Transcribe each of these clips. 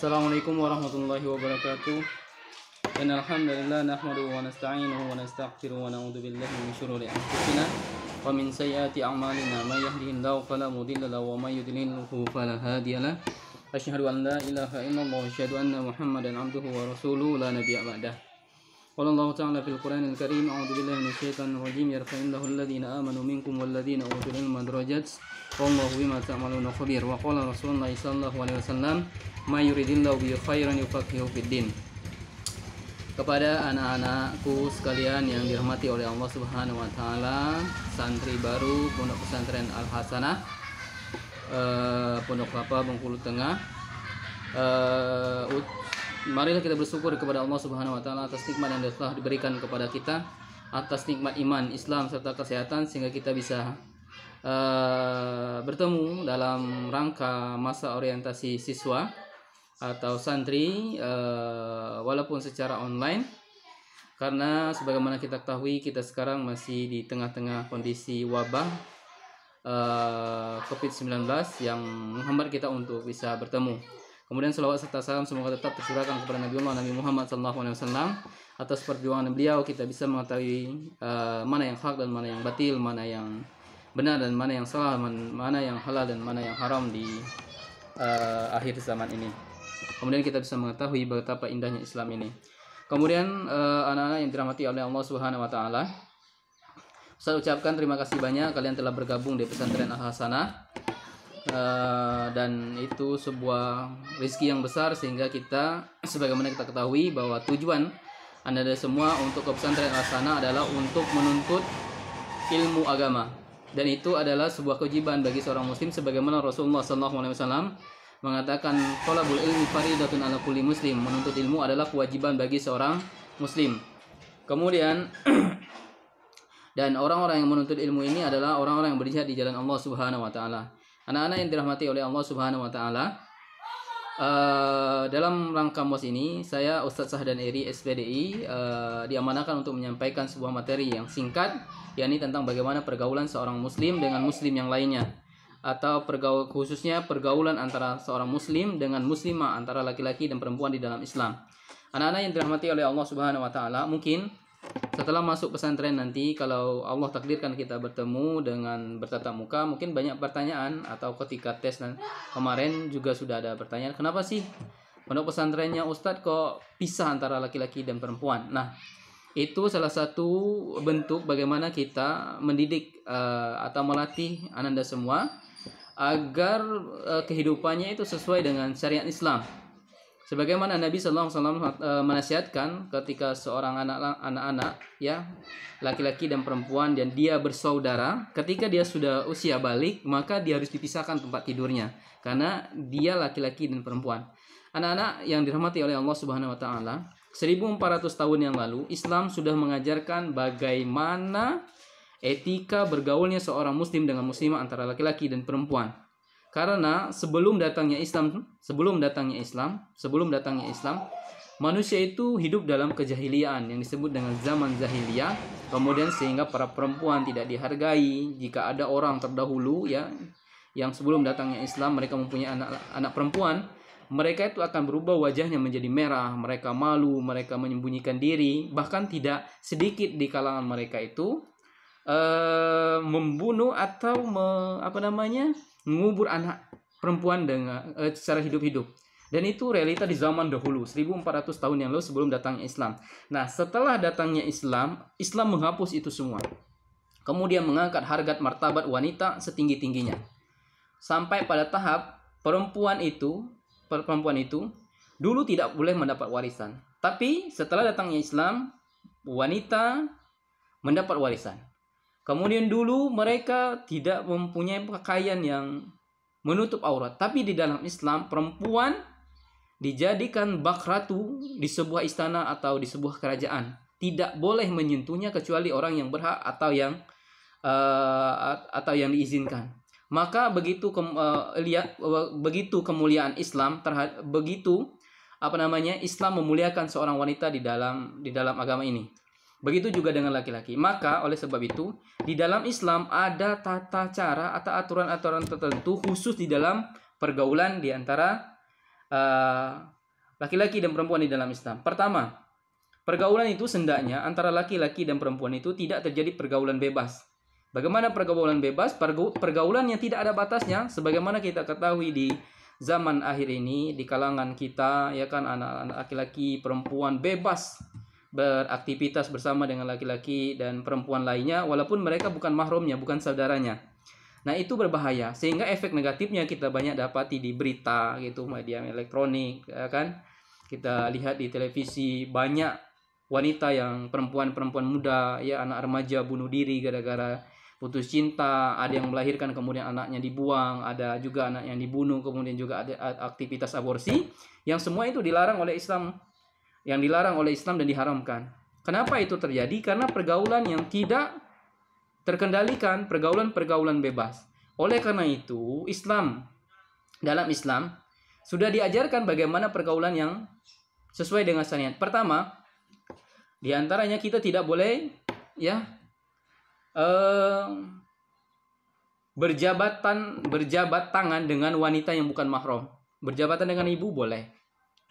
Assalamualaikum warahmatullahi wabarakatuh. Innal hamdalillah nahmaduhu wa nasta'inuhu wa nastaghfiruhu wa na'udzu billahi min shururi anfusina wa min sayyiati a'malina may yahdihillahu fala mudilla lahu wa may yudlilhu fala hadiyalah. Asyhadu an la ilaha illallah wa asyhadu anna Muhammadan 'abduhu wa rasuluhu la nabiyya ba'dah. Qala Allah ta'ala fil Qur'anil Karim a'udzu billahi minasyaitonir rajim yarfa'illahu alladhina amanu minkum walladzina utul ilma darajat wallahu bima ta'maluna khabir. Wa qala Rasulullah sallallahu alaihi wasallam may yuridillahu bi khairan yufaqihu fid din. Kepada anak-anakku sekalian yang dirahmati oleh Allah Subhanahu wa taala, santri baru Pondok Pesantren Al Hasanah, Pondok Kelapa Bengkulu Tengah. Marilah kita bersyukur kepada Allah Subhanahu wa taala atas nikmat yang telah diberikan kepada kita, atas nikmat iman, Islam serta kesehatan, sehingga kita bisa bertemu dalam rangka masa orientasi siswa atau santri, walaupun secara online, karena sebagaimana kita ketahui kita sekarang masih di tengah-tengah kondisi wabah COVID-19 yang menghambat kita untuk bisa bertemu. Kemudian selawat serta salam semoga tetap tercurahkan kepada Nabi Muhammad SAW. Atas perjuangan beliau kita bisa mengetahui mana yang hak dan mana yang batil, mana yang benar dan mana yang salah, mana yang halal dan mana yang haram di akhir zaman ini. Kemudian kita bisa mengetahui betapa indahnya Islam ini. Kemudian anak-anak yang dirahmati oleh Allah Subhanahu wa taala, saya ucapkan terima kasih banyak kalian telah bergabung di Pesantren Al Hasanah. Dan itu sebuah rezeki yang besar, sehingga kita sebagaimana kita ketahui bahwa tujuan Anda semua untuk ke Pesantren Al Hasanah adalah untuk menuntut ilmu agama, dan itu adalah sebuah kewajiban bagi seorang muslim sebagaimana Rasulullah SAW mengatakan thalabul ilmi faridatun ala kulli muslim, menuntut ilmu adalah kewajiban bagi seorang muslim. Kemudian dan orang-orang yang menuntut ilmu ini adalah orang-orang yang berjihad di jalan Allah Subhanahu wa taala. Anak-anak yang dirahmati oleh Allah Subhanahu wa taala, dalam rangka MOS ini saya Ustadz Sahdan Eri SPDI diamanahkan untuk menyampaikan sebuah materi yang singkat, yakni tentang bagaimana pergaulan seorang muslim dengan muslim yang lainnya, atau khususnya pergaulan antara seorang muslim dengan muslimah, antara laki-laki dan perempuan di dalam Islam. Anak-anak yang dirahmati oleh Allah Subhanahu wa taala, mungkin setelah masuk pesantren nanti, kalau Allah takdirkan kita bertemu dengan bertatap muka, mungkin banyak pertanyaan, atau ketika tes kemarin juga sudah ada pertanyaan, kenapa sih pondok pesantrennya Ustadz kok pisah antara laki-laki dan perempuan? Nah, itu salah satu bentuk bagaimana kita mendidik atau melatih Anda semua agar kehidupannya itu sesuai dengan syariat Islam. Sebagaimana Nabi SAW menasihatkan ketika seorang anak-anak ya, laki-laki dan perempuan, dan dia bersaudara, ketika dia sudah usia balik maka dia harus dipisahkan tempat tidurnya karena dia laki-laki dan perempuan. Anak-anak yang dirahmati oleh Allah Subhanahu wa taala, 1400 tahun yang lalu Islam sudah mengajarkan bagaimana etika bergaulnya seorang muslim dengan muslimah, antara laki-laki dan perempuan. Karena sebelum datangnya Islam, manusia itu hidup dalam kejahiliaan yang disebut dengan zaman jahiliyah. Kemudian sehingga para perempuan tidak dihargai. Jika ada orang terdahulu ya, yang sebelum datangnya Islam mereka mempunyai anak perempuan, mereka itu akan berubah wajahnya menjadi merah, mereka malu, mereka menyembunyikan diri. Bahkan tidak sedikit di kalangan mereka itu membunuh atau mengubur anak perempuan dengan secara hidup-hidup. Dan itu realita di zaman dahulu, 1400 tahun yang lalu sebelum datangnya Islam. Nah, setelah datangnya Islam, Islam menghapus itu semua. Kemudian mengangkat harkat martabat wanita setinggi-tingginya. Sampai pada tahap perempuan itu dulu tidak boleh mendapat warisan. Tapi setelah datangnya Islam, wanita mendapat warisan. Kemudian dulu mereka tidak mempunyai pakaian yang menutup aurat. Tapi di dalam Islam, perempuan dijadikan bak ratu di sebuah istana atau di sebuah kerajaan. Tidak boleh menyentuhnya kecuali orang yang berhak atau yang diizinkan. Maka begitu kemuliaan Islam, Islam memuliakan seorang wanita di dalam agama ini. Begitu juga dengan laki-laki. Maka oleh sebab itu di dalam Islam ada tata cara atau aturan-aturan tertentu khusus di dalam pergaulan di antara uh, laki-laki dan perempuan di dalam Islam. Pertama, pergaulan itu hendaknya antara laki-laki dan perempuan itu tidak terjadi pergaulan bebas. Bagaimana pergaulan bebas? Pergaulan yang tidak ada batasnya, sebagaimana kita ketahui di zaman akhir ini di kalangan kita, ya kan, anak-anak laki-laki, perempuan bebas beraktivitas bersama dengan laki-laki dan perempuan lainnya, walaupun mereka bukan mahramnya, bukan saudaranya. Nah, itu berbahaya, sehingga efek negatifnya kita banyak dapati di berita gitu, media elektronik, ya kan. Kita lihat di televisi banyak wanita yang perempuan muda, ya, anak remaja bunuh diri gara-gara putus cinta, ada yang melahirkan kemudian anaknya dibuang, ada juga anak yang dibunuh, kemudian juga ada aktivitas aborsi, yang semua itu dilarang oleh Islam, dan diharamkan. Kenapa itu terjadi? Karena pergaulan yang tidak terkendalikan, pergaulan bebas. Oleh karena itu, dalam Islam sudah diajarkan bagaimana pergaulan yang sesuai dengan syariat. Pertama, di antaranya kita tidak boleh, ya, berjabat tangan dengan wanita yang bukan mahram. Berjabatan dengan ibu boleh,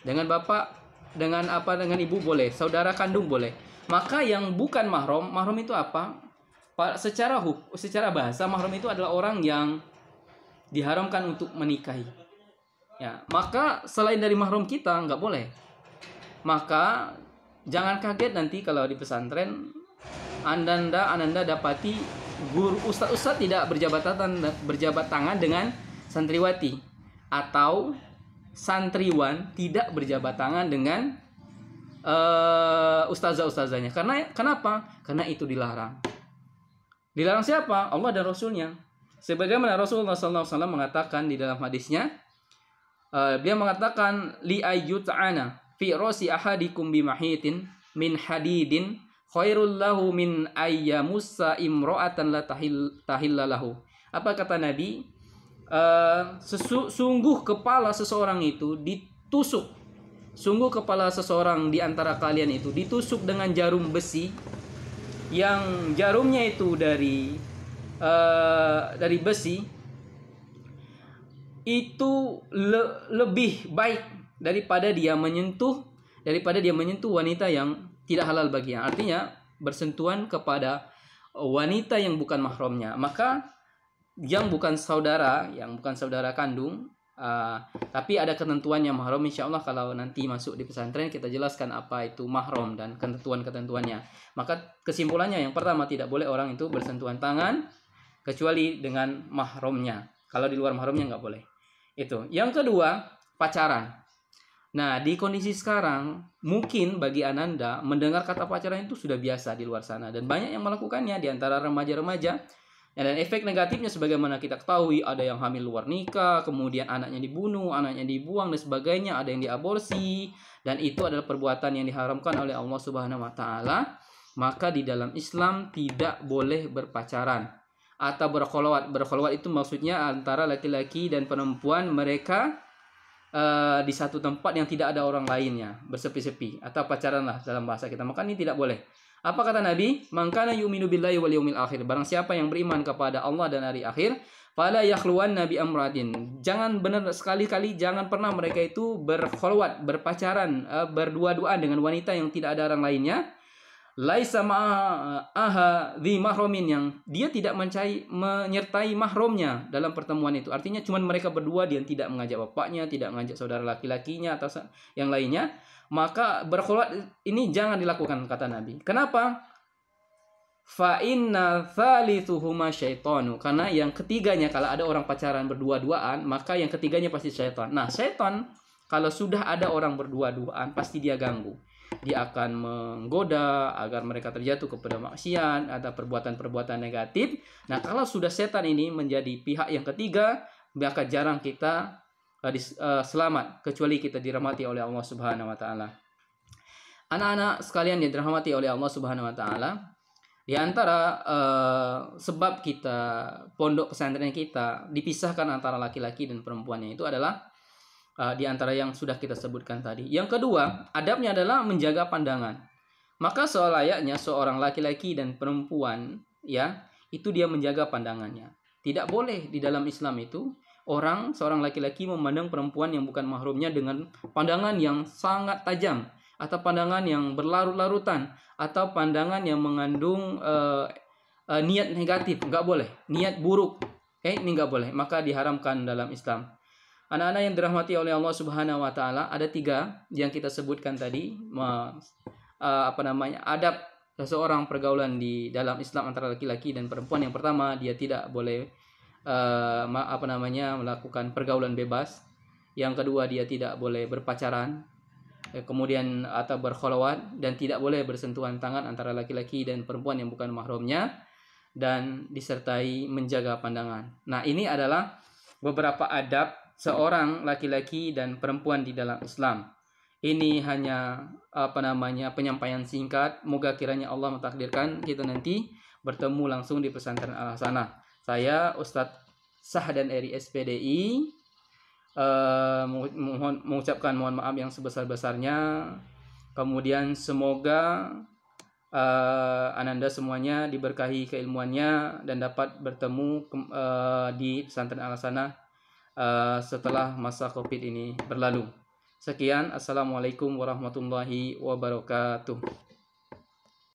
dengan bapak, dengan ibu boleh, saudara kandung boleh. Maka yang bukan mahram itu apa? Secara bahasa, mahram itu adalah orang yang diharamkan untuk menikahi. Ya, maka selain dari mahram kita nggak boleh. Maka jangan kaget nanti kalau di pesantren Ananda dapati guru ustaz tidak berjabat tangan dengan santriwati, atau santriwan tidak berjabat tangan dengan ustazah-ustazahnya. Kenapa? Karena itu dilarang. Dilarang siapa? Allah dan Rasulnya. Sebagaimana Rasulullah SAW mengatakan di dalam hadisnya, beliau mengatakan, li ayyut'ana fi rasi ahadikum bimahitin min hadidin khairul lahu min ayyamussa imra'atan la tahillalahu. Apa kata Nabi? Sungguh kepala seseorang itu ditusuk. Sungguh kepala seseorang di antara kalian itu ditusuk dengan jarum besi, yang jarumnya itu dari besi, itu lebih baik daripada dia menyentuh wanita yang tidak halal baginya. Artinya bersentuhan kepada wanita yang bukan mahramnya. Maka yang bukan saudara kandung, tapi ada ketentuannya mahram. Insyaallah kalau nanti masuk di pesantren kita jelaskan apa itu mahram dan ketentuannya. Maka kesimpulannya, yang pertama, tidak boleh orang itu bersentuhan tangan kecuali dengan mahramnya. Kalau di luar mahramnya nggak boleh. Itu. Yang kedua, pacaran. Nah, di kondisi sekarang mungkin bagi Ananda mendengar kata pacaran itu sudah biasa di luar sana, dan banyak yang melakukannya di antara remaja-remaja. Dan efek negatifnya sebagaimana kita ketahui, ada yang hamil luar nikah, kemudian anaknya dibunuh, anaknya dibuang dan sebagainya, ada yang diaborsi, dan itu adalah perbuatan yang diharamkan oleh Allah Subhanahu wa taala. Maka di dalam Islam tidak boleh berpacaran atau berkholwat. Berkholwat itu maksudnya antara laki-laki dan perempuan, mereka di satu tempat yang tidak ada orang lainnya, bersepi-sepi, atau pacaran lah dalam bahasa kita. Maka ini tidak boleh. Apa kata Nabi? Man kana yu'minu billahi wal yawmil akhir. Barang siapa yang beriman kepada Allah dan hari akhir, fala yakhluwanna bi amratin. Jangan, benar sekali-kali jangan pernah mereka itu berkholwat, berpacaran, berdua-duaan dengan wanita yang tidak ada orang lainnya. Laisa ma'aha dhi mahramin, yang dia tidak menyertai mahramnya dalam pertemuan itu. Artinya cuma mereka berdua, dia tidak mengajak bapaknya, tidak mengajak saudara laki-lakinya atau yang lainnya. Maka berkholwat ini jangan dilakukan, kata Nabi. Kenapa? Fa inna thalithuhuma syaitanu. Karena yang ketiganya, kalau ada orang pacaran berdua-duaan, maka yang ketiganya pasti syaitan. Nah, syaitan kalau sudah ada orang berdua-duaan pasti dia ganggu. Dia akan menggoda agar mereka terjatuh kepada maksiat atau perbuatan-perbuatan negatif. Nah, kalau sudah setan ini menjadi pihak yang ketiga, maka jarang kita selamat, kecuali kita dirahmati oleh Allah Subhanahu wa taala. Anak-anak sekalian yang dirahmati oleh Allah Subhanahu wa taala, di antara sebab kita pondok pesantren kita dipisahkan antara laki-laki dan perempuannya itu adalah di antara yang sudah kita sebutkan tadi. Yang kedua, adabnya adalah menjaga pandangan. Maka selayaknya seorang laki-laki dan perempuan, ya, itu dia menjaga pandangannya. Tidak boleh di dalam Islam itu seorang laki-laki memandang perempuan yang bukan mahramnya dengan pandangan yang sangat tajam, atau pandangan yang berlarut-larutan, atau pandangan yang mengandung niat negatif, nggak boleh, niat buruk, ini nggak boleh, maka diharamkan dalam Islam. Anak-anak yang dirahmati oleh Allah Subhanahu wa taala, ada 3 yang kita sebutkan tadi, adab seseorang pergaulan di dalam Islam antara laki-laki dan perempuan. Yang pertama, dia tidak boleh melakukan pergaulan bebas. Yang kedua, dia tidak boleh berpacaran, kemudian atau berkholwat, dan tidak boleh bersentuhan tangan antara laki-laki dan perempuan yang bukan mahramnya, dan disertai menjaga pandangan. Nah, ini adalah beberapa adab seorang laki-laki dan perempuan di dalam Islam. Ini hanya penyampaian singkat. Moga kiranya Allah mentakdirkan kita nanti bertemu langsung di pesantren Al-Hasanah. Saya Ustadz Sahdan Eri SPDI mengucapkan mohon maaf yang sebesar-besarnya. Kemudian semoga ananda semuanya diberkahi keilmuannya dan dapat bertemu di pesantren Al-Hasanah setelah masa Covid ini berlalu. Sekian, assalamualaikum warahmatullahi wabarakatuh.